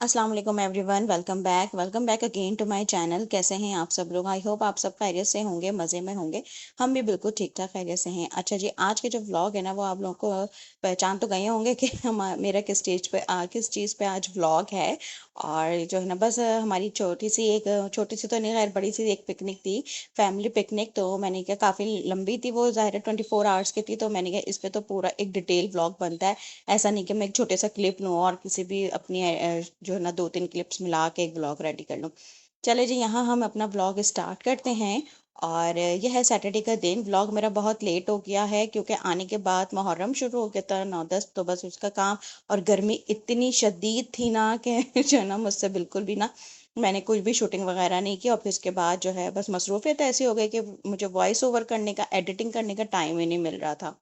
अस्सलाम वालेकुम everyone, welcome back again to my channel. कैसे हैं आप सब लोग? आई होप आप सब खैरियत से होंगे, मज़े में होंगे। हम भी बिल्कुल ठीक ठाक खैरियत से हैं। अच्छा जी, आज के जो व्लॉग है ना, वो आप लोगों को पहचान तो गए होंगे कि हम मेरा किस चीज़ पे आज व्लॉग है। और जो है ना, बस हमारी छोटी सी तो नहीं, खैर बड़ी सी एक पिकनिक थी, फैमिली पिकनिक। तो मैंने कहा काफ़ी लंबी थी वो, ज़ाहिर है 24 आवर्स की थी। तो मैंने कहा इस पे तो पूरा एक डिटेल व्लॉग बनता है। ऐसा नहीं कि मैं एक छोटे सा क्लिप लूँ और किसी भी अपनी जो है ना 2-3 क्लिप्स मिला के एक व्लॉग रेडी कर लूँ। चले जी, यहाँ हम अपना व्लॉग स्टार्ट करते हैं। और यह है सैटरडे का दिन। व्लॉग मेरा बहुत लेट हो गया है क्योंकि आने के बाद मुहर्रम शुरू हो गया था 9-10, तो बस उसका काम। और गर्मी इतनी शदीद थी ना कि जो है ना, मुझसे बिल्कुल भी ना मैंने कुछ भी शूटिंग वगैरह नहीं की। और फिर उसके बाद जो है बस मसरूफियत ऐसी हो गई कि मुझे वॉइस ओवर करने का, एडिटिंग करने का टाइम ही नहीं मिल रहा था।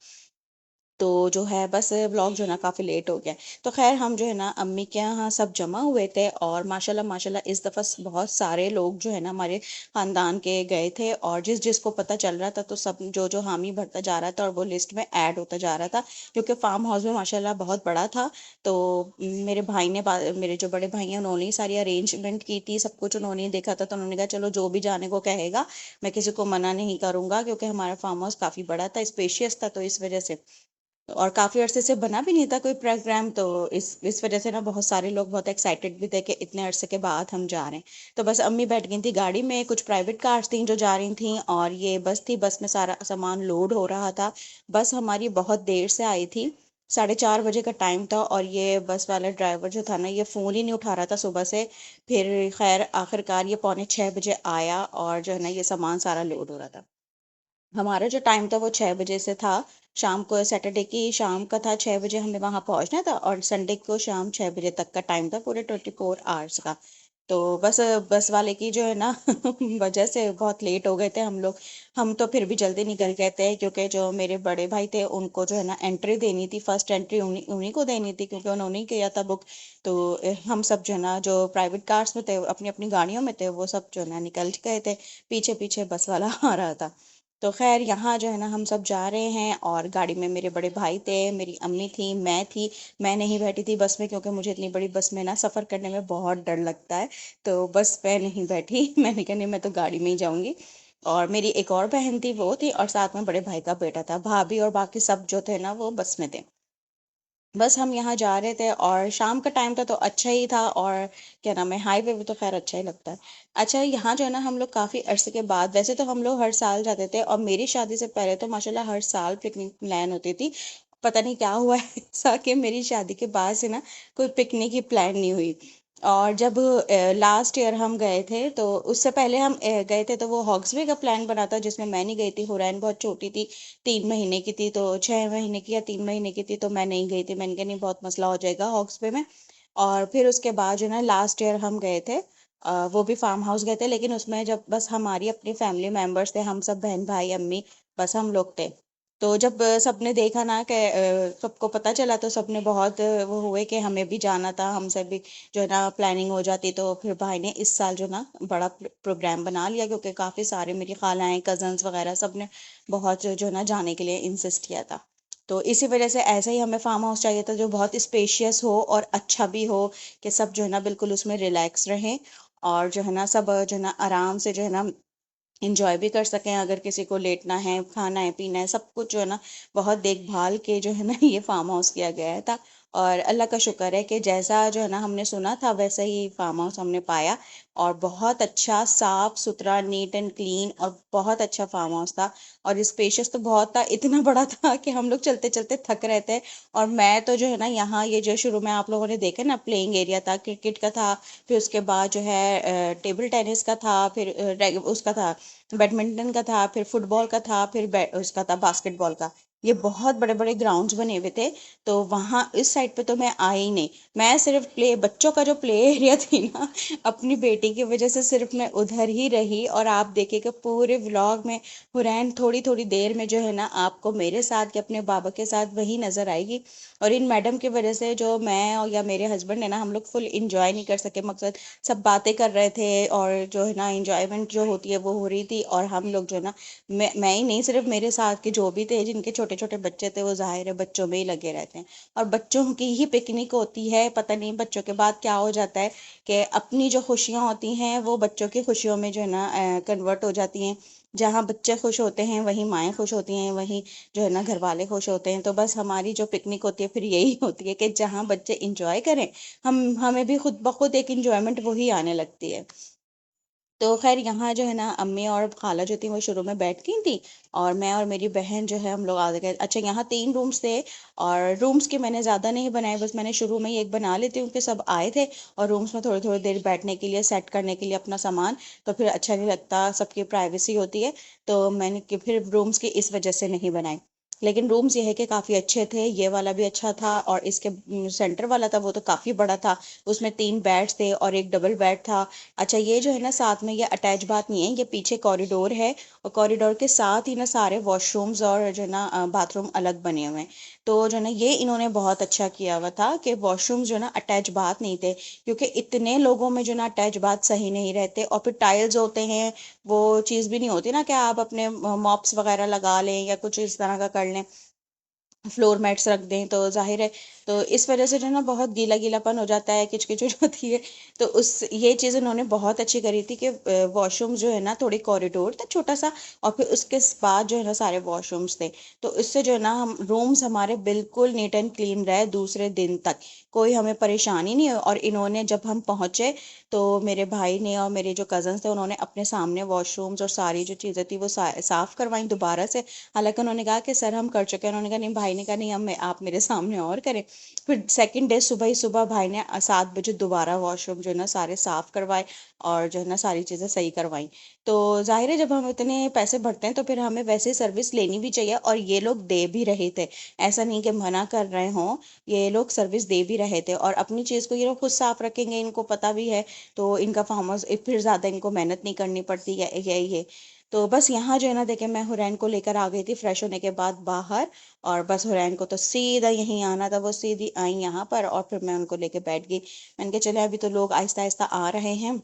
तो जो है बस व्लॉग जो है ना काफ़ी लेट हो गया। तो खैर हम जो है ना अम्मी के यहाँ सब जमा हुए थे, और माशाल्लाह माशाल्लाह इस दफ़ा बहुत सारे लोग जो है ना हमारे ख़ानदान के गए थे। और जिस जिसको पता चल रहा था, तो सब जो जो हामी भरता जा रहा था और वो लिस्ट में ऐड होता जा रहा था, क्योंकि फार्म हाउस में माशाल्लाह बहुत बड़ा था। तो मेरे जो बड़े भाई हैं, उन्होंने ही सारी अरेंजमेंट की थी, सब कुछ उन्होंने ही देखा था। तो उन्होंने कहा चलो जो भी जाने को कहेगा, मैं किसी को मना नहीं करूंगा, क्योंकि हमारा फार्म हाउस काफ़ी बड़ा था, स्पेशियस था। तो इस वजह से, और काफी अरसे से बना भी नहीं था कोई प्रोग्राम। तो इस वजह से ना बहुत सारे लोग बहुत एक्साइटेड भी थे कि इतने अरसे के बाद हम जा रहे हैं। तो बस अम्मी बैठ गई थी गाड़ी में, कुछ प्राइवेट कार्स थी जो जा रही थी, और ये बस थी। बस में सारा सामान लोड हो रहा था। बस हमारी बहुत देर से आई थी, 4:30 बजे का टाइम था। और ये बस वाला ड्राइवर जो था ना, ये फ़ोन ही नहीं उठा रहा था सुबह से। फिर खैर आखिरकार ये पौने 6 बजे आया, और जो है ना ये सामान सारा लोड हो रहा था। हमारा जो टाइम था वो 6 बजे से था। शाम को सैटरडे की शाम का था, 6 बजे हमें वहां पहुंचना था, और संडे को शाम 6 बजे तक का टाइम था, पूरे 24 आवर्स का। तो बस बस वाले की जो है ना वजह से बहुत लेट हो गए थे हम लोग। हम तो फिर भी जल्दी निकल गए थे, क्योंकि जो मेरे बड़े भाई थे उनको जो है ना एंट्री देनी थी, फर्स्ट एंट्री उन्हीं उन्हीं को देनी थी, क्योंकि उन्होंने ही किया था बुक। तो हम सब जो है ना, जो प्राइवेट कार्स में थे, अपनी अपनी गाड़ियों में थे, वो सब जो है ना निकल गए थे। पीछे पीछे बस वाला आ रहा था। तो खैर यहाँ जो है ना हम सब जा रहे हैं, और गाड़ी में मेरे बड़े भाई थे, मेरी अम्मी थी, मैं थी। मैं नहीं बैठी थी बस में, क्योंकि मुझे इतनी बड़ी बस में ना सफ़र करने में बहुत डर लगता है। तो बस मैं नहीं बैठी मैंने कहा नहीं, मैं तो गाड़ी में ही जाऊंगी। और मेरी एक और बहन थी, वो थी, और साथ में बड़े भाई का बेटा था, भाभी और बाकी सब जो थे ना वो बस में थे। बस हम यहाँ जा रहे थे, और शाम का टाइम था तो अच्छा ही था। और क्या नाम है, हाईवे भी तो खैर अच्छा ही लगता है। अच्छा, यहाँ जो है ना हम लोग काफ़ी अरसे के बाद, वैसे तो हम लोग हर साल जाते थे, और मेरी शादी से पहले तो माशाल्लाह हर साल पिकनिक प्लान होती थी। पता नहीं क्या हुआ है ऐसा कि मेरी शादी के बाद से ना कोई पिकनिक ही प्लान नहीं हुई। और जब लास्ट ईयर हम गए थे, तो उससे पहले हम गए थे, तो वो हॉक्सबे का प्लान बना था, जिसमें मैं नहीं गई थी। हुरैन बहुत छोटी थी, 3 महीने की थी, तो 6 महीने की या 3 महीने की थी, तो मैं नहीं गई थी। मैंने कहा नहीं, बहुत मसला हो जाएगा हॉक्सबे में। और फिर उसके बाद जो है ना लास्ट ईयर हम गए थे, वो भी फार्म हाउस गए थे, लेकिन उसमें जब बस हमारी अपनी फैमिली मेंबर्स थे, हम सब बहन भाई अम्मी, बस हम लोग थे। तो जब सबने देखा ना कि सबको पता चला, तो सबने बहुत वो हुए कि हमें भी जाना था, हमसे भी जो है ना प्लानिंग हो जाती। तो फिर भाई ने इस साल जो ना बड़ा प्रोग्राम बना लिया, क्योंकि काफ़ी सारे मेरी खालाएं, कजन्स वगैरह सब ने बहुत जो है ना जाने के लिए इंसिस्ट किया था। तो इसी वजह से ऐसा ही हमें फार्म हाउस चाहिए था, जो बहुत स्पेशियस हो और अच्छा भी हो, कि सब जो है ना बिल्कुल उसमें रिलैक्स रहें। और जो है ना सब जो है ना आराम से जो है ना इंजॉय भी कर सकें। अगर किसी को लेटना है, खाना है, पीना है, सब कुछ जो है ना बहुत देखभाल के जो है ना ये फार्म हाउस किया गया था। और अल्लाह का शुक्र है कि जैसा जो है ना हमने सुना था, वैसा ही फार्म हाउस हमने पाया। और बहुत अच्छा, साफ सुथरा, नीट एंड क्लीन, और बहुत अच्छा फार्म हाउस था। और स्पेशियस तो बहुत था, इतना बड़ा था कि हम लोग चलते चलते थक रहे थे। और मैं तो जो है ना, यहाँ ये जो शुरू में आप लोगों ने देखा ना, प्लेइंग एरिया था, क्रिकेट का था। फिर उसके बाद जो है टेबल टेनिस का था, फिर उसका था, बैडमिंटन का था, फिर फुटबॉल का था, फिर उसका था बास्केटबॉल का। ये बहुत बड़े बड़े ग्राउंड्स बने हुए थे। तो वहाँ इस साइड पे तो मैं आई ही नहीं। मैं सिर्फ प्ले बच्चों का जो प्ले एरिया थी ना, अपनी बेटी की वजह से सिर्फ मैं उधर ही रही। और आप देखिएगा पूरे व्लॉग में हुरैन थोड़ी थोड़ी देर में जो है ना आपको मेरे साथ या अपने बाबा के साथ वही नजर आएगी। और इन मैडम की वजह से जो मैं और या मेरे हस्बैंड है ना, हम लोग फुल इंजॉय नहीं कर सके। मकसद सब बातें कर रहे थे और जो है ना इंजॉयमेंट जो होती है वो हो रही थी, और हम लोग जो है ना, मैं ही नहीं, सिर्फ मेरे साथ के जो भी थे जिनके छोटे छोटे बच्चे थे, वो जाहिर है बच्चों में ही लगे रहते हैं। और बच्चों की ही पिकनिक होती है, पता नहीं बच्चों के बाद क्या हो जाता है कि अपनी जो खुशियां होती हैं वो बच्चों की खुशियों में जो है ना कन्वर्ट हो जाती हैं। जहाँ बच्चे खुश होते हैं वहीं माएँ खुश होती हैं, वहीं जो है ना घर वाले खुश होते हैं। तो बस हमारी जो पिकनिक होती है फिर यही होती है कि जहाँ बच्चे इंजॉय करें, हमें भी खुद ब खुद एक इंजॉयमेंट वही आने लगती है। तो खैर यहाँ जो है ना अम्मी और खाला जो थी वो शुरू में बैठ गई थी, और मैं और मेरी बहन जो है हम लोग आ गए। अच्छा, यहाँ 3 रूम्स थे, और रूम्स के मैंने ज़्यादा नहीं बनाए, बस मैंने शुरू में ही एक बना लेती हूँ कि सब आए थे, और रूम्स में थोड़ी थोड़ी देर बैठने के लिए, सेट करने के लिए अपना सामान, तो फिर अच्छा नहीं लगता, सबकी प्राइवेसी होती है। तो मैंने कि फिर रूम्स की इस वजह से नहीं बनाए। लेकिन रूम्स ये है कि काफ़ी अच्छे थे, ये वाला भी अच्छा था, और इसके सेंटर वाला था वो तो काफ़ी बड़ा था। उसमें 3 बेड्स थे और एक डबल बेड था। अच्छा, ये जो है ना साथ में, ये अटैच बात नहीं है, ये पीछे कॉरिडोर है, और कॉरिडोर के साथ ही ना सारे वॉशरूम्स और जो है ना बाथरूम अलग बने हुए हैं। तो जो है ना ये इन्होंने बहुत अच्छा किया हुआ था कि वॉशरूम्स जो है ना अटैच बात नहीं थे, क्योंकि इतने लोगों में जो है ना अटैच बात सही नहीं रहते, और फिर टाइल्स होते हैं, वो चीज़ भी नहीं होती ना कि आप अपने मॉप्स वगैरह लगा लें या कुछ इस तरह का कर लें, फ्लोर मैट्स रख दें, तो जाहिर है, तो इस वजह से जो है ना बहुत गीला गीलापन हो जाता है, किचकिच हो जाती है। तो उस ये चीज़ उन्होंने बहुत अच्छी करी थी कि वॉशरूम जो है ना थोड़ी कॉरिडोर था छोटा सा, और फिर उसके बाद जो है ना सारे वॉशरूम्स थे। तो इससे जो है ना हम रूम्स हमारे बिल्कुल नीट एंड क्लीन रहे दूसरे दिन तक, कोई हमें परेशानी नहीं हुई। और इन्होंने जब हम पहुँचे, तो मेरे भाई ने और मेरे जो कज़न्स थे उन्होंने अपने सामने वॉशरूम्स और सारी जो चीज़ें थी वो साफ़ करवाई दोबारा से। हालांकि उन्होंने कहा कि सर हम कर चुके हैं, उन्होंने कहा नहीं, भाई ने कहा नहीं, हम आप मेरे सामने और करें। फिर सेकंड डे सुबह ही सुबह भाई ने 7 बजे दोबारा वॉशरूम जो है ना सारे साफ करवाए, और जो है ना सारी चीज़ें सही करवाई। तो जाहिर है जब हम इतने पैसे भरते हैं तो फिर हमें वैसे सर्विस लेनी भी चाहिए, और ये लोग दे भी रहे थे। ऐसा नहीं कि मना कर रहे हों, ये लोग सर्विस दे भी रहे थे, और अपनी चीज़ को ये लोग खुद साफ रखेंगे, इनको पता भी है। तो इनका फार्म हाउस फिर ज़्यादा इनको मेहनत नहीं करनी पड़ती है, यही है। तो बस यहाँ जो है ना देखे, मैं हुरैन को लेकर आ गई थी फ्रेश होने के बाद बाहर, और बस हुरैन को तो सीधा यहीं आना था, वो सीधी आई यहाँ पर, और फिर मैं उनको लेके बैठ गई। मैंने कहा चले अभी तो लोग आहिस्ता आहिस्ता आ रहे हैं।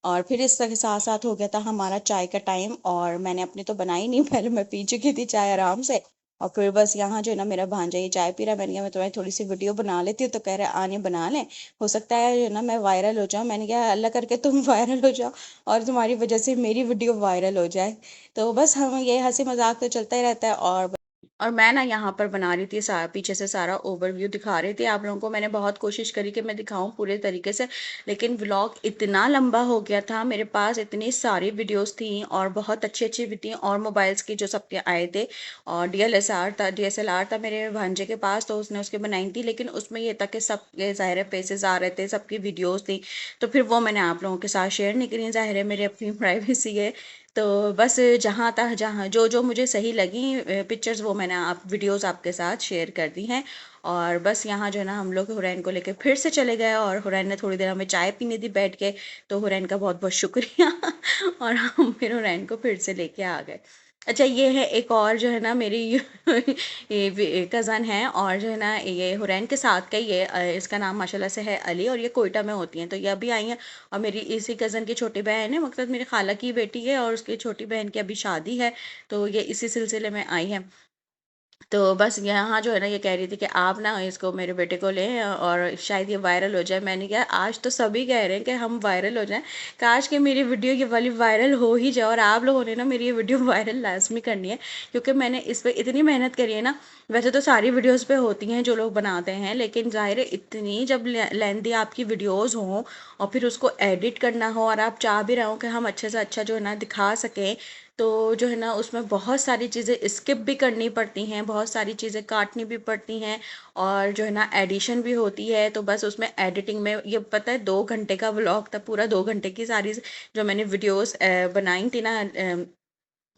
और फिर इसके साथ साथ हो गया था हमारा चाय का टाइम, और मैंने अपनी तो बनाई नहीं, पहले मैं पी चुकी थी चाय आराम से। और फिर बस यहाँ जो है ना मेरा भांजा ये चाय पी रहा है, मैंने कहा मैं तुम्हारी थोड़ी सी वीडियो बना लेती हूँ, तो कह रहे आने बना लें, हो सकता है जो है ना मैं वायरल हो जाऊँ। मैंने कहा अल्लाह करके तुम वायरल हो जाओ, और तुम्हारी वजह से मेरी वीडियो वायरल हो जाए। तो बस हम ये हंसी मजाक तो चलता ही रहता है। और मैं ना यहाँ पर बना रही थी, पीछे से सारा ओवरव्यू दिखा रही थी आप लोगों को। मैंने बहुत कोशिश करी कि मैं दिखाऊं पूरे तरीके से, लेकिन व्लॉग इतना लंबा हो गया था, मेरे पास इतनी सारी वीडियोस थी और बहुत अच्छी अच्छी भी थी, और मोबाइल्स की जो सबके आए थे, और डीएसएलआर था मेरे भांजे के पास, तो उसने उसके बनाई थी। लेकिन उसमें ये था कि सबके ज़ाहिर फेसेस आ रहे थे, सबकी वीडियोस थी, तो फिर वो मैंने आप लोगों के साथ शेयर नहीं करी, ज़ाहिर है मेरी अपनी प्राइवेसी है। तो बस जहाँ तक जहाँ जो जो मुझे सही लगी पिक्चर्स, वो मैंने आप वीडियोस आपके साथ शेयर कर दी हैं। और बस यहाँ जो है ना हम लोग हुरैन को लेके फिर से चले गए, और हुरैन ने थोड़ी देर हमें चाय पीने दी बैठ के, तो हुरैन का बहुत बहुत शुक्रिया। और हम फिर हुरैन को फिर से लेके आ गए। अच्छा, ये है एक और जो है ना मेरी ये कज़न है, और जो है ना ये हुरैन के साथ का ये इसका नाम माशाल्लाह से है अली, और ये कोयटा में होती हैं, तो ये अभी आई हैं। और मेरी इसी कज़न की छोटी बहन है, मकसद मेरी खाला की बेटी है, और उसकी छोटी बहन की अभी शादी है, तो ये इसी सिलसिले में आई है। तो बस यहाँ जो है ना ये कह रही थी कि आप ना इसको, मेरे बेटे को लें और शायद ये वायरल हो जाए। मैंने कहा आज तो सभी कह रहे हैं कि हम वायरल हो जाएं, काश कि मेरी वीडियो ये वाली वायरल हो ही जाए, और आप लोगों ने ना मेरी ये वीडियो वायरल लाजमी करनी है, क्योंकि मैंने इस पर इतनी मेहनत करी है ना। वैसे तो सारी वीडियोस पे होती हैं जो लोग बनाते हैं, लेकिन ज़ाहिर है इतनी जब लेंदी आपकी वीडियोस हों, और फिर उसको एडिट करना हो, और आप चाह भी रहे हो कि हम अच्छे से अच्छा जो है ना दिखा सकें, तो जो है ना उसमें बहुत सारी चीज़ें स्किप भी करनी पड़ती हैं, बहुत सारी चीज़ें काटनी भी पड़ती हैं, और जो है ना एडिशन भी होती है। तो बस उसमें एडिटिंग में ये पता है 2 घंटे का व्लॉग था, पूरा 2 घंटे की सारी जो मैंने वीडियोस बनाई थी ना,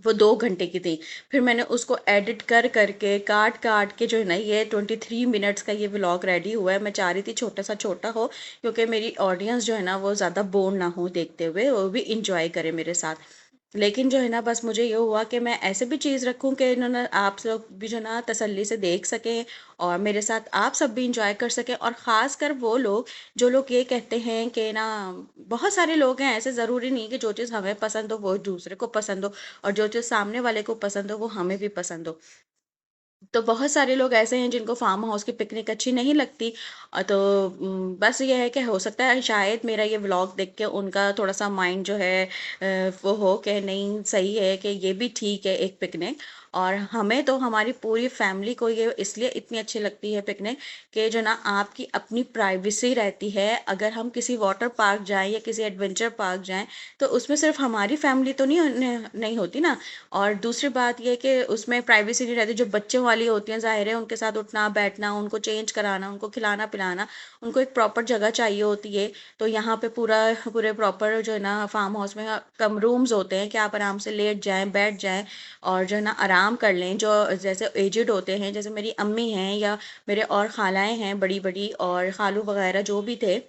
वो 2 घंटे की थी। फिर मैंने उसको एडिट कर करके काट काट के जो है ना ये 23 मिनट्स का ये व्लॉग रेडी हुआ है। मैं चाह रही थी छोटा सा छोटा हो, क्योंकि मेरी ऑडियंस जो है ना वो ज़्यादा बोर ना हो देखते हुए, वो भी इंजॉय करे मेरे साथ। लेकिन जो है ना बस मुझे ये हुआ कि मैं ऐसे भी चीज़ रखूं कि इन्होंने आप लोग भी जो ना तसल्ली से देख सकें और मेरे साथ आप सब भी इंजॉय कर सकें। और ख़ास कर वो लोग जो लोग ये कहते हैं कि ना, बहुत सारे लोग हैं ऐसे, ज़रूरी नहीं कि जो चीज़ हमें पसंद हो वो दूसरे को पसंद हो, और जो चीज़ सामने वाले को पसंद हो वो हमें भी पसंद हो। तो बहुत सारे लोग ऐसे हैं जिनको फार्म हाउस की पिकनिक अच्छी नहीं लगती। तो बस ये है कि हो सकता है शायद मेरा ये व्लॉग देख के उनका थोड़ा सा माइंड जो है वो हो कि नहीं, सही है कि ये भी ठीक है एक पिकनिक। और हमें तो हमारी पूरी फैमिली को ये इसलिए इतनी अच्छी लगती है पिकनिक कि जो ना आपकी अपनी प्राइवेसी रहती है। अगर हम किसी वाटर पार्क जाएं या किसी एडवेंचर पार्क जाएं तो उसमें सिर्फ हमारी फैमिली तो नहीं होती ना। और दूसरी बात ये कि उसमें प्राइवेसी नहीं रहती, जो बच्चों वाली होती हैं ज़ाहिर है उनके साथ उठना बैठना, उनको चेंज कराना, उनको खिलाना पिलाना, उनको एक प्रॉपर जगह चाहिए होती है। तो यहाँ पे पूरे प्रॉपर जो है ना फार्म हाउस में कम रूम्स होते हैं कि आप आराम से लेट जाएं बैठ जाएं और जो है ना आराम कर लें। जो जैसे एजिड होते हैं, जैसे मेरी अम्मी हैं या मेरे और खालाएं हैं बड़ी बड़ी, और खालू वगैरह जो भी थे,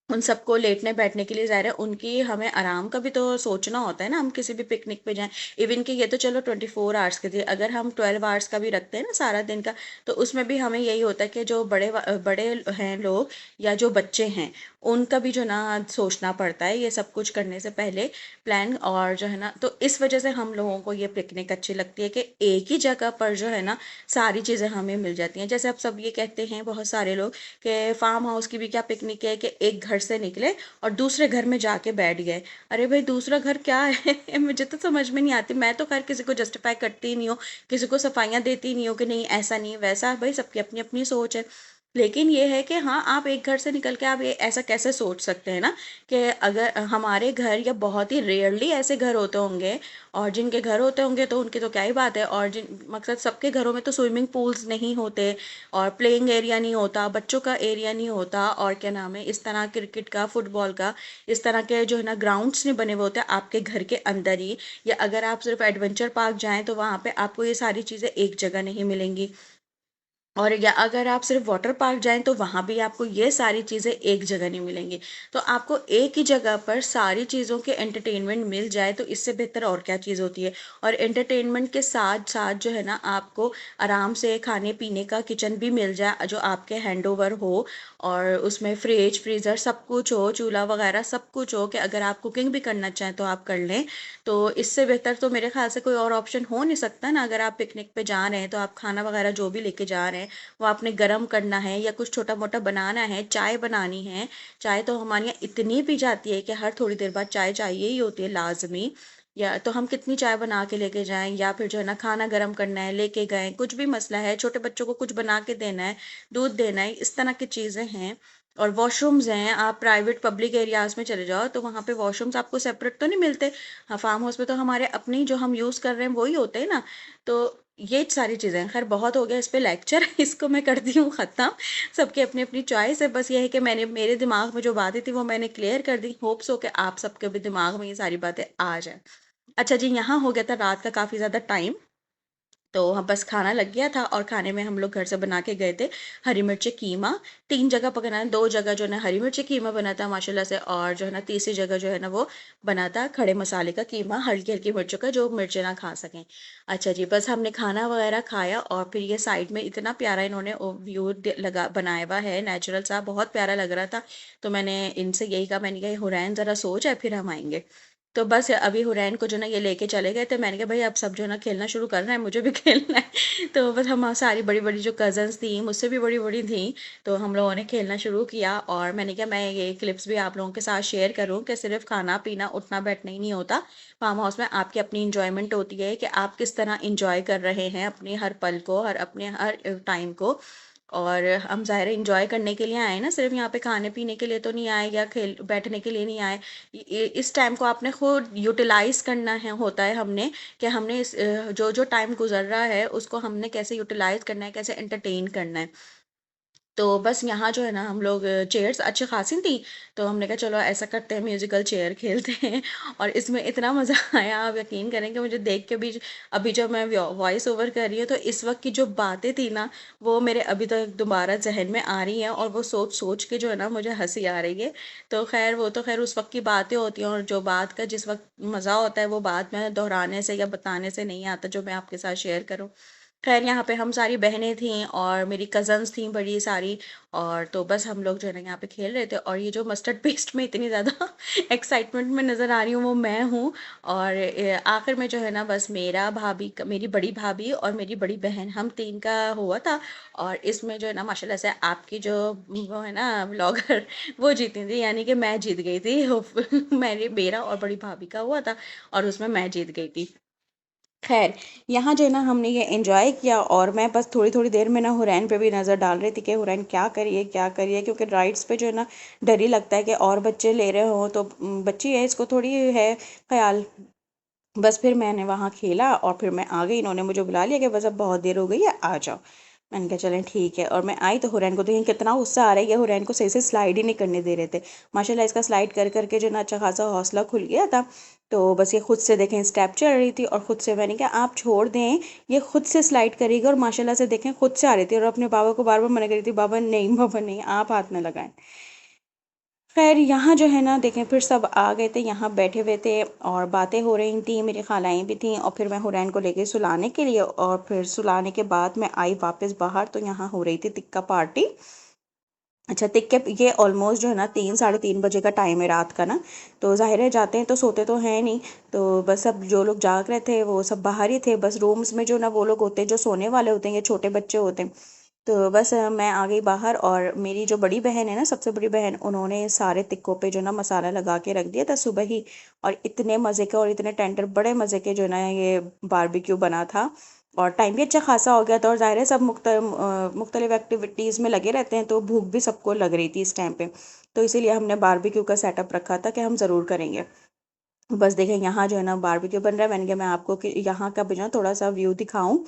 उन सबको लेटने बैठने के लिए ज़ाहिर है उनकी हमें आराम का भी तो सोचना होता है ना। हम किसी भी पिकनिक पे जाएं, इवन कि ये तो चलो 24 आवर्स के थे, अगर हम 12 आवर्स का भी रखते हैं ना सारा दिन का, तो उसमें भी हमें यही होता है कि जो बड़े हैं लोग या जो बच्चे हैं उनका भी जो ना सोचना पड़ता है ये सब कुछ करने से पहले प्लान। और जो है ना तो इस वजह से हम लोगों को ये पिकनिक अच्छी लगती है कि एक ही जगह पर जो है ना सारी चीज़ें हमें मिल जाती हैं। जैसे अब सब ये कहते हैं बहुत सारे लोग कि फार्म हाउस की भी क्या पिकनिक है कि एक घर से निकले और दूसरे घर में जाके बैठ गए। अरे भाई दूसरा घर क्या है मुझे तो समझ में नहीं आती। मैं तो खैर किसी को जस्टिफाई करती ही नहीं हूँ, किसी को सफाइयाँ देती नहीं हूँ कि नहीं ऐसा नहीं वैसा, भाई सबकी अपनी अपनी सोच है। लेकिन ये है कि हाँ, आप एक घर से निकल के आप ये ऐसा कैसे सोच सकते हैं ना कि अगर हमारे घर या बहुत ही रेयरली ऐसे घर होते होंगे, और जिनके घर होते होंगे तो उनकी तो क्या ही बात है, और जिन मकसद सबके घरों में तो स्विमिंग पूल्स नहीं होते और प्लेइंग एरिया नहीं होता, बच्चों का एरिया नहीं होता, और क्या नाम है इस तरह क्रिकेट का फुटबॉल का इस तरह के जो है ना ग्राउंड्स नहीं बने हुए होते आपके घर के अंदर ही। या अगर आप सिर्फ एडवेंचर पार्क जाएं तो वहाँ पे आपको ये सारी चीज़ें एक जगह नहीं मिलेंगी। और या अगर आप सिर्फ वाटर पार्क जाएं तो वहाँ भी आपको ये सारी चीज़ें एक जगह नहीं मिलेंगी। तो आपको एक ही जगह पर सारी चीज़ों के एंटरटेनमेंट मिल जाए तो इससे बेहतर और क्या चीज़ होती है। और एंटरटेनमेंट के साथ साथ जो है ना आपको आराम से खाने पीने का किचन भी मिल जाए जो आपके हैंड ओवर हो, और उसमें फ्रिज फ्रीज़र सब कुछ हो, चूल्हा वगैरह सब कुछ हो कि अगर आप कुकिंग भी करना चाहें तो आप कर लें। तो इससे बेहतर तो मेरे ख्याल से कोई और ऑप्शन हो नहीं सकता ना। अगर आप पिकनिक पे जा रहे हैं तो आप खाना वगैरह जो भी लेके जा रहे हैं वो आपने गर्म करना है या कुछ छोटा मोटा बनाना है, चाय बनानी है। चाय तो हमारे यहाँ इतनी पी जाती है कि हर थोड़ी देर बाद चाय चाहिए ही होती है लाजमी। या तो हम कितनी चाय बना के लेके जाएं, या फिर जो है ना खाना गर्म करना है लेके गए, कुछ भी मसला है, छोटे बच्चों को कुछ बना के देना है, दूध देना है, इस तरह की चीज़ें हैं। और वॉशरूम्स हैं, आप प्राइवेट पब्लिक एरियाज में चले जाओ तो वहाँ पे वॉशरूम्स आपको सेपरेट तो नहीं मिलते। हाँ, फार्म हाउस में तो हमारे अपने ही जो हम यूज़ कर रहे हैं वही होते हैं ना। तो ये सारी चीज़ें हैं। खैर बहुत हो गया इस पे लेक्चर इसको मैं करती हूँ ख़त्म। सबकी अपनी अपनी चॉइस है, बस ये है कि मैंने मेरे दिमाग में जो बातें थी वो मैंने क्लियर कर दी। होप्स हो कि आप सबके भी दिमाग में ये सारी बातें आ जाए। अच्छा जी, यहाँ हो गया था रात का काफ़ी ज़्यादा टाइम, तो हम बस खाना लग गया था और खाने में हम लोग घर से बना के गए थे हरी मिर्ची कीमा। 3 जगह पकना है, 2 जगह जो है ना हरी मिर्ची कीमा बना था माशाल्लाह से, और जो है ना तीसरी जगह जो है ना वो बना था खड़े मसाले का कीमा, हल्की हल्की मिर्चों का, जो मिर्चें ना खा सकें। अच्छा जी, बस हमने खाना वगैरह खाया और फिर ये साइड में इतना प्यारा इन्होंने व्यू लगा बनाया हुआ है नेचुरल सा, बहुत प्यारा लग रहा था। तो मैंने इनसे यही कहा, मैंने कहा हुरैन ज़रा सो जाए फिर हम आएंगे। तो बस अभी हुरैन को जो ना ये लेके चले गए थे। मैंने कहा भाई अब सब जो है ना खेलना शुरू करना है, मुझे भी खेलना है। तो बस हम सारी बड़ी बड़ी जो कजन्स थी मुझसे भी बड़ी बड़ी थी, तो हम लोगों ने खेलना शुरू किया। और मैंने कहा मैं ये क्लिप्स भी आप लोगों के साथ शेयर करूं कि सिर्फ खाना पीना उठना बैठना ही नहीं होता। फार्म हाउस में आपकी अपनी इंजॉयमेंट होती है कि आप किस तरह इंजॉय कर रहे हैं अपने हर पल को, हर अपने हर टाइम को। और हम ज़ाहिर है इंजॉय करने के लिए आए ना, सिर्फ यहाँ पे खाने पीने के लिए तो नहीं आए या खेल बैठने के लिए नहीं आए। इस टाइम को आपने खुद यूटिलाइज करना है, होता है हमने कि हमने इस जो जो टाइम गुजर रहा है उसको हमने कैसे यूटिलाइज करना है, कैसे एंटरटेन करना है। तो बस यहाँ जो है ना हम लोग चेयर्स अच्छी खासी थी, तो हमने कहा चलो ऐसा करते हैं, म्यूजिकल चेयर खेलते हैं। और इसमें इतना मज़ा आया, आप यकीन करेंगे मुझे देख के भी। अभी जब मैं वॉइस ओवर कर रही हूँ तो इस वक्त की जो बातें थी ना, वो मेरे अभी तक दोबारा जहन में आ रही हैं, और वो सोच सोच के जो है ना मुझे हंसी आ रही है। तो खैर वो तो खैर उस वक्त की बातें होती हैं, और जो बात का जिस वक्त मज़ा होता है वो बात में दोहराने से या बताने से नहीं आता, जो मैं आपके साथ शेयर करूँ। खैर यहाँ पे हम सारी बहनें थीं और मेरी कज़न्स थीं बड़ी सारी। और तो बस हम लोग जो है ना यहाँ पे खेल रहे थे, और ये जो मस्टर्ड पेस्ट में इतनी ज़्यादा एक्साइटमेंट में नज़र आ रही हूँ वो मैं हूँ। और आखिर में जो है ना बस मेरा भाभी मेरी बड़ी भाभी और मेरी बड़ी बहन, हम तीन का हुआ था। और इसमें जो है ना माशाल्लाह से आपकी जो वो है ना ब्लॉगर, वो जीती थी, यानी कि मैं जीत गई थी। मेरा और बड़ी भाभी का हुआ था, और उसमें मैं जीत गई थी। खैर, यहाँ जो है ना हमने ये एंजॉय किया, और मैं बस थोड़ी थोड़ी देर में ना हुरैन पे भी नज़र डाल रही थी कि हुरैन क्या करिए क्या करिए, क्योंकि राइड्स पे जो है ना डर ही लगता है कि और बच्चे ले रहे हो तो बच्ची है, इसको थोड़ी है ख्याल। बस फिर मैंने वहाँ खेला और फिर मैं आ गई, इन्होंने मुझे बुला लिया कि बस अब बहुत देर हो गई है, आ जाओ। मैंने कहा चलें ठीक है, और मैं आई तो हुरैन को देखिए कितना गुस्सा आ रहा है, ये हुरैन को सही से स्लाइड ही नहीं करने दे रहे थे। माशाल्लाह इसका स्लाइड कर करके जो ना अच्छा खासा हौसला खुल गया था। तो बस ये खुद से देखें स्टेप चढ़ रही थी, और खुद से मैंने कहा आप छोड़ दें, ये खुद से स्लाइड करेगी, और माशाल्लाह से देखें खुद से आ रही थी, और अपने बाबा को बार बार मना कर रही थी, बाबा नहीं बाबा नहीं, आप हाथ में लगाएं। खैर यहाँ जो है ना देखें फिर सब आ गए थे, यहाँ बैठे हुए थे और बातें हो रही थी, मेरी खालाएँ भी थीं, और फिर मैं हुरैन को लेके सुलाने के लिए, और फिर सुलाने के बाद मैं आई वापस बाहर, तो यहाँ हो रही थी तिक्का पार्टी। अच्छा तिक्के ये ऑलमोस्ट जो है ना 3 साढ़े 3 बजे का टाइम है रात का ना। तो ज़ाहिर है जाते हैं तो सोते तो हैं नहीं। तो बस अब जो लोग जाग रहे थे वो सब बाहर ही थे, बस रूम्स में जो ना वो लोग होते हैं जो सोने वाले होते हैं, ये छोटे बच्चे होते हैं। तो बस मैं आ गई बाहर, और मेरी जो बड़ी बहन है ना, सबसे बड़ी बहन, उन्होंने सारे तिक्कों पे जो ना मसाला लगा के रख दिया था सुबह ही। और इतने मज़े के और इतने टेंडर बड़े मज़े के जो ना ये बारबेक्यू बना था। और टाइम भी अच्छा खासा हो गया था, और ज़ाहिर है सब मुख्तलिफ एक्टिविटीज़ में लगे रहते हैं, तो भूख भी सबको लग रही थी इस टाइम पे। तो इसीलिए हमने बारबेक्यू का सेटअप रखा था कि हम ज़रूर करेंगे। बस देखें यहाँ जो है ना बारबेक्यू बन रहा है, मैंने कहा मैं आपको कि यहाँ का भी जो है थोड़ा सा व्यू दिखाऊं।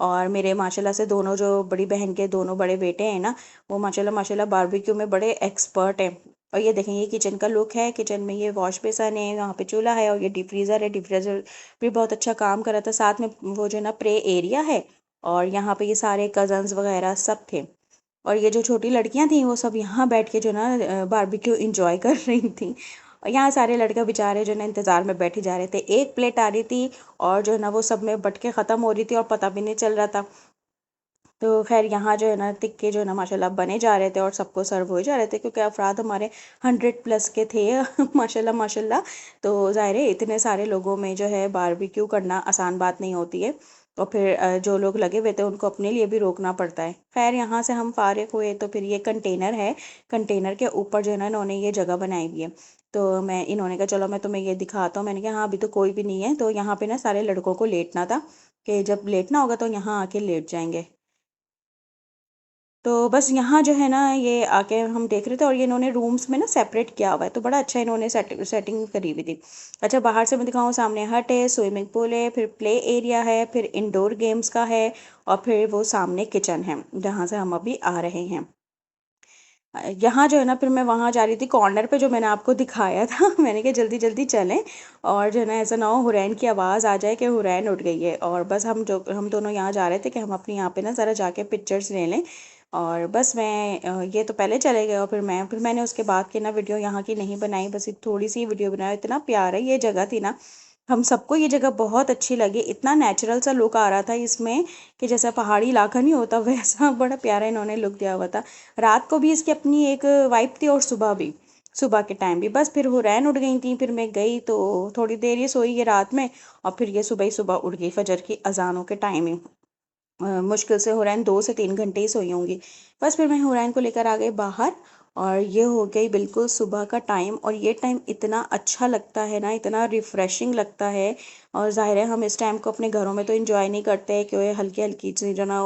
और मेरे माशाल्लाह से दोनों जो बड़ी बहन के दोनों बड़े बेटे हैं ना, वो माशाल्लाह माशाल्लाह बारबेक्यू में बड़े एक्सपर्ट हैं। और ये देखें ये किचन का लुक है, किचन में ये वॉश बेसन है, यहाँ पे चूल्हा है, और ये डीप फ्रीज़र है, डीप फ्रीज़र भी बहुत अच्छा काम कर रहा था, साथ में वो जो है ना प्रे एरिया है। और यहाँ पे ये सारे कज़न्स वगैरह सब थे। और ये जो छोटी लड़कियां थी वो सब यहाँ बैठ के जो ना बारबेक्यू इंजॉय कर रही थी। और यहाँ सारे लड़के बेचारे जो ना इंतज़ार में बैठे जा रहे थे, एक प्लेट आ रही थी और जो है ना वो सब में बट के ख़त्म हो रही थी, और पता भी नहीं चल रहा था। तो खैर यहाँ जो है ना टिक्के जो है ना माशाल्लाह बने जा रहे थे, और सबको सर्व हो जा रहे थे, क्योंकि अफराद हमारे 100+ के थे माशाल्लाह माशाल्लाह। तो ज़ाहिर है इतने सारे लोगों में जो है बारबेक्यू करना आसान बात नहीं होती है। और फिर जो लोग लगे हुए थे उनको अपने लिए भी रोकना पड़ता है। खैर यहाँ से हम फारिग हुए तो फिर ये कंटेनर है, कंटेनर के ऊपर जो है ना इन्होंने ये जगह बनाई हुई है। तो मैं इन्होंने कहा चलो मैं तुम्हें ये दिखाता हूँ, मैंने कहा हाँ अभी तो कोई भी नहीं है, तो यहाँ पे ना सारे लड़कों को लेटना था, कि जब लेटना होगा तो यहाँ आके लेट जाएंगे। तो बस यहाँ जो है ना ये आके हम देख रहे थे, और ये इन्होंने रूम्स में ना सेपरेट किया हुआ है, तो बड़ा अच्छा इन्होंने सेटिंग करी हुई थी। अच्छा बाहर से मैं दिखाऊँ, सामने हट है, स्विमिंग पूल है, फिर प्ले एरिया है, फिर इंडोर गेम्स का है, और फिर वो सामने किचन है जहाँ से हम अभी आ रहे हैं। यहाँ जो है ना फिर मैं वहाँ जा रही थी कॉर्नर पे जो मैंने आपको दिखाया था मैंने कहा जल्दी जल्दी चलें, और जो है ना ऐसा ना हो हुरैन की आवाज़ आ जाए कि हुरैन उठ गई है। और बस हम दोनों यहाँ जा रहे थे कि हम अपनी यहाँ पे ना ज़रा जाके पिक्चर्स ले लें। और बस मैं ये तो पहले चले गए, और फिर मैंने उसके बाद की ना वीडियो यहाँ की नहीं बनाई, बस एक थोड़ी सी वीडियो बनाई। इतना प्यारा ये जगह थी ना, हम सबको ये जगह बहुत अच्छी लगी, इतना नेचुरल सा लुक आ रहा था इसमें कि जैसा पहाड़ी इलाका नहीं होता वैसा बड़ा प्यारा इन्होंने लुक दिया हुआ था। रात को भी इसकी अपनी एक वाइब थी, और सुबह भी, सुबह के टाइम भी। बस फिर हुरैन उठ गई थी, फिर मैं गई तो थोड़ी देर ये सोई ये रात में, और फिर ये सुबह ही सुबह उठ गई फजर की अजानों के टाइमिंग। मुश्किल से हुरैन 2 से 3 घंटे ही सोई होंगी। बस फिर मैं हुरैन को लेकर आ गई बाहर, और ये हो गई बिल्कुल सुबह का टाइम, और ये टाइम इतना अच्छा लगता है ना, इतना रिफ़्रेशिंग लगता है। और ज़ाहिर है हम इस टाइम को अपने घरों में तो इंजॉय नहीं करते, क्योंकि हल्की हल्की सी जो ना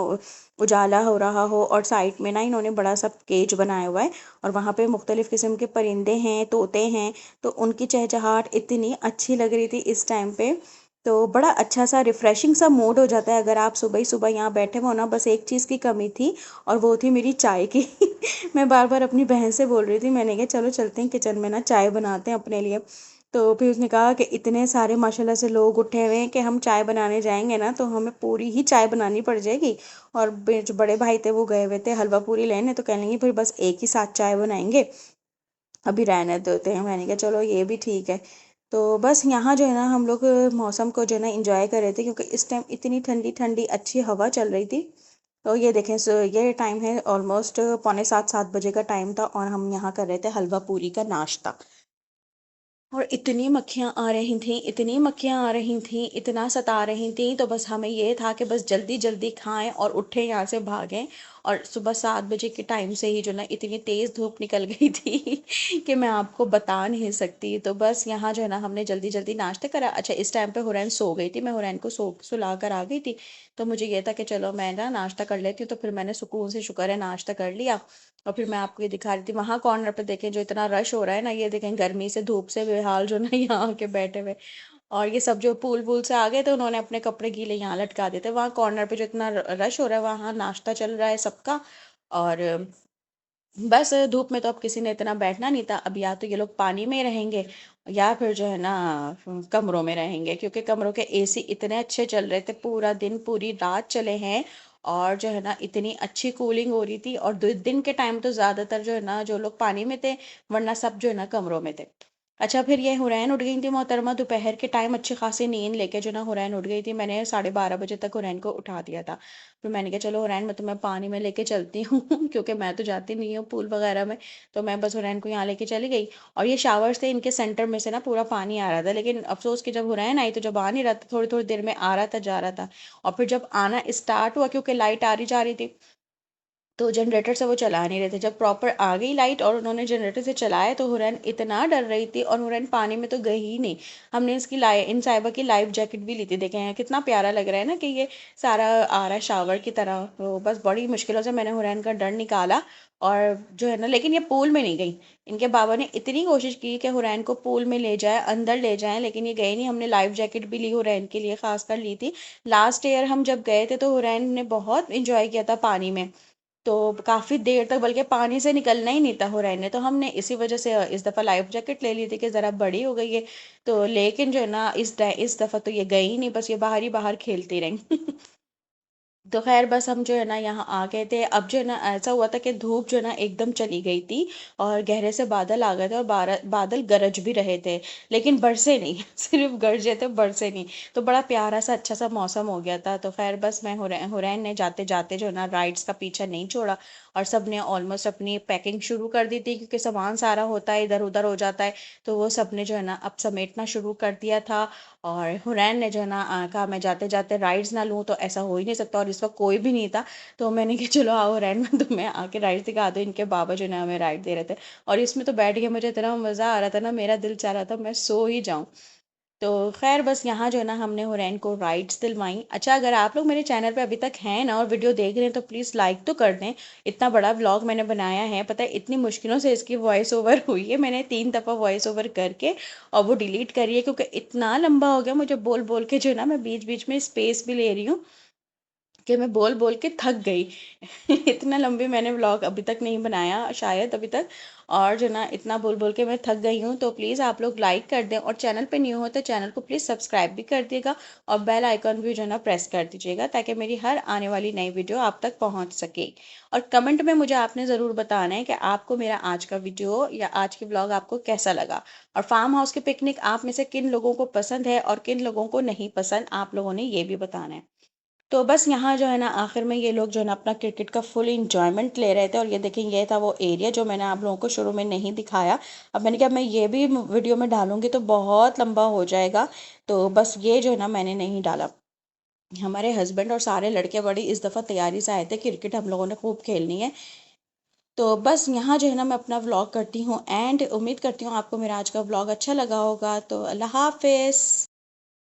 उजाला हो रहा हो, और साइड में ना इन्होंने बड़ा सा केज बनाया हुआ है, और वहाँ पे मुख्तलिफ़ किस्म के परिंदे हैं, तोते हैं। तो उनकी चहचहाट इतनी अच्छी लग रही थी इस टाइम पे तो बड़ा अच्छा सा रिफ्रेशिंग सा मूड हो जाता है अगर आप सुबह ही सुबह यहाँ बैठे हो ना। बस एक चीज़ की कमी थी और वो थी मेरी चाय की। मैं बार बार अपनी बहन से बोल रही थी, मैंने कहा चलो चलते हैं किचन में ना, चाय बनाते हैं अपने लिए। तो फिर उसने कहा कि इतने सारे माशाल्लाह से लोग उठे हुए हैं कि हम चाय बनाने जाएंगे ना तो हमें पूरी ही चाय बनानी पड़ जाएगी। और जो बड़े भाई थे वो गए हुए थे हलवा पूरी लेने, तो कहने लगे फिर बस एक ही साथ चाय बनाएंगे, अभी रहने देते हैं। मैंने कहा चलो ये भी ठीक है। तो बस यहाँ जो है ना हम लोग मौसम को जो है ना इंजॉय कर रहे थे, क्योंकि इस टाइम इतनी ठंडी ठंडी अच्छी हवा चल रही थी। तो ये देखें, ये टाइम है ऑलमोस्ट पौने 7 बजे का टाइम था और हम यहाँ कर रहे थे हलवा पूरी का नाश्ता। और इतनी मक्खियाँ आ रही थीं, इतनी मक्खियाँ आ रही थीं, इतना सता रही थीं, तो बस हमें ये था कि बस जल्दी जल्दी खाएं और उठें यहाँ से भागें। और सुबह 7 बजे के टाइम से ही जो ना इतनी तेज़ धूप निकल गई थी कि मैं आपको बता नहीं सकती। तो बस यहाँ जो है ना हमने जल्दी जल्दी नाश्ता करा। अच्छा, इस टाइम पे हुरैन सो गई थी, मैं हुरैन को सुला कर आ गई थी। तो मुझे ये था कि चलो मैं ना नाश्ता कर लेती हूँ, तो फिर मैंने सुकून से शुक्र है नाश्ता कर लिया। और फिर मैं आपको ये दिखा रही थी वहां कॉर्नर पे, देखें जो इतना रश हो रहा है ना, ये देखें गर्मी से धूप से बेहाल जो ना यहाँ आके बैठे हुए। और ये सब जो पूल वूल से आ गए थे उन्होंने अपने कपड़े गीले यहाँ लटका दिए थे। वहाँ कॉर्नर पे जो इतना रश हो रहा है वहाँ नाश्ता चल रहा है सबका। और बस धूप में तो अब किसी ने इतना बैठना नहीं था। अब या तो ये लोग पानी में रहेंगे या फिर जो है ना कमरों में रहेंगे, क्योंकि कमरों के एसी इतने अच्छे चल रहे थे, पूरा दिन पूरी रात चले हैं। और जो है ना इतनी अच्छी कूलिंग हो रही थी। और दिन के टाइम तो ज़्यादातर जो है ना जो लोग पानी में थे, वरना सब जो है ना कमरों में थे। अच्छा, फिर ये हुरैन उठ गई थी मोहतरमा दोपहर के टाइम अच्छी खासी नींद लेके जो ना हुरैन उठ गई थी। मैंने 12:30 बजे तक हुरैन को उठा दिया था। फिर मैंने कहा चलो हुरैन मैं तुम्हें पानी में लेके चलती हूँ क्योंकि मैं तो जाती नहीं हूँ पूल वगैरह में। तो मैं बस हुरैन को यहाँ लेके चली गई। और ये शावर्स थे, इनके सेंटर में से ना पूरा पानी आ रहा था, लेकिन अफसोस कि जब हुरैन आई तो जब आ नहीं रहा था, थोड़ी थोड़ी देर में आ रहा था जा रहा था। और फिर जब आना स्टार्ट हुआ, क्योंकि लाइट आ रही जा रही थी, तो जनरेटर से वो चला नहीं रहे थे। जब प्रॉपर आ गई लाइट और उन्होंने जनरेटर से चलाया तो हुरैन इतना डर रही थी, और हुरैन पानी में तो गई ही नहीं। हमने इसकी इन साइबा की लाइफ जैकेट भी ली थी, देखे हैं कितना प्यारा लग रहा है ना कि ये सारा आ रहा है शावर की तरह। तो बस बड़ी मुश्किलों से मैंने हुरैन का डर निकाला। और जो है ना, लेकिन ये पूल में नहीं गई। इनके बाबा ने इतनी कोशिश की कि हुरैन को पूल में ले जाए, अंदर ले जाए, लेकिन ये गई नहीं। हमने लाइफ जैकेट भी ली, हुरैन के लिए खास कर ली थी। लास्ट ईयर हम जब गए थे तो हुरैन ने बहुत इंजॉय किया था पानी में। तो काफ़ी देर तक बल्कि पानी से निकलना ही नहीं था हो रहा है। तो हमने इसी वजह से इस दफ़ा लाइफ जैकेट ले ली थी कि ज़रा बड़ी हो गई है। तो लेकिन जो है ना इस दफ़ा तो ये गई ही नहीं, बस ये बाहर ही बाहर खेलती रही। तो खैर बस हम जो है ना यहाँ आ गए थे। अब जो है ना ऐसा हुआ था कि धूप जो है ना एकदम चली गई थी और गहरे से बादल आ गए थे, और बादल गरज भी रहे थे, लेकिन बरसे नहीं। सिर्फ गरजे थे, बरसे नहीं। तो बड़ा प्यारा सा अच्छा सा मौसम हो गया था। तो खैर बस मैं हुरैन ने जाते जाते जो है ना राइड्स का पीछा नहीं छोड़ा। और सब ने ऑलमोस्ट अपनी पैकिंग शुरू कर दी थी, क्योंकि सामान सारा होता है इधर उधर हो जाता है। तो वो सब ने जो है ना अब समेटना शुरू कर दिया था। और हुरैन ने जो है ना कहा मैं जाते जाते राइड्स ना लूँ, तो ऐसा हो ही नहीं सकता, और इस वक्त कोई भी नहीं था। तो मैंने कहा चलो आओ हुरैन, मैं तुम्हें आके राइड्स दिखा दो। इनके बाबा जो है ना हमें राइड दे रहे थे, और इसमें तो बैठ के मुझे इतना मज़ा आ रहा था ना, मेरा दिल चाह रहा था मैं सो ही जाऊँ। तो खैर बस यहाँ जो है ना हमने हुरैन को राइड्स दिलवाई। अच्छा, अगर आप लोग मेरे चैनल पे अभी तक हैं ना और वीडियो देख रहे हैं तो प्लीज़ लाइक तो कर दें। इतना बड़ा व्लॉग मैंने बनाया है, पता है इतनी मुश्किलों से इसकी वॉइस ओवर हुई है, मैंने 3 दफ़ा वॉइस ओवर करके और वो डिलीट करी है, क्योंकि इतना लंबा हो गया मुझे बोल बोल के जो है ना, मैं बीच बीच में स्पेस भी ले रही हूँ कि मैं बोल बोल के थक गई। इतना लंबी मैंने व्लॉग अभी तक नहीं बनाया शायद अभी तक। और जो ना इतना बोल बोल के मैं थक गई हूँ। तो प्लीज़ आप लोग लाइक कर दें, और चैनल पे न्यू हो तो चैनल को प्लीज़ सब्सक्राइब भी कर दिएगा, और बेल आइकन भी जो है ना प्रेस कर दीजिएगा, ताकि मेरी हर आने वाली नई वीडियो आप तक पहुँच सके। और कमेंट में मुझे आपने ज़रूर बताना है कि आपको मेरा आज का वीडियो या आज की व्लॉग आपको कैसा लगा। और फार्म हाउस की पिकनिक आप में से किन लोगों को पसंद है और किन लोगों को नहीं पसंद, आप लोगों ने ये भी बताना है। तो बस यहाँ जो है ना आखिर में ये लोग जो है ना अपना क्रिकेट का फुल इंजॉयमेंट ले रहे थे। और ये देखें, ये था वो एरिया जो मैंने आप लोगों को शुरू में नहीं दिखाया। अब मैंने कहा मैं ये भी वीडियो में डालूंगी तो बहुत लंबा हो जाएगा, तो बस ये जो है ना मैंने नहीं डाला। हमारे हस्बैंड और सारे लड़के बड़ी इस दफ़ा तैयारी से आए थे, क्रिकेट हम लोगों ने खूब खेलनी है। तो बस यहाँ जो है ना मैं अपना व्लॉग करती हूँ एंड उम्मीद करती हूँ आपको मेरा आज का व्लॉग अच्छा लगा होगा। तो अल्लाह हाफिज़।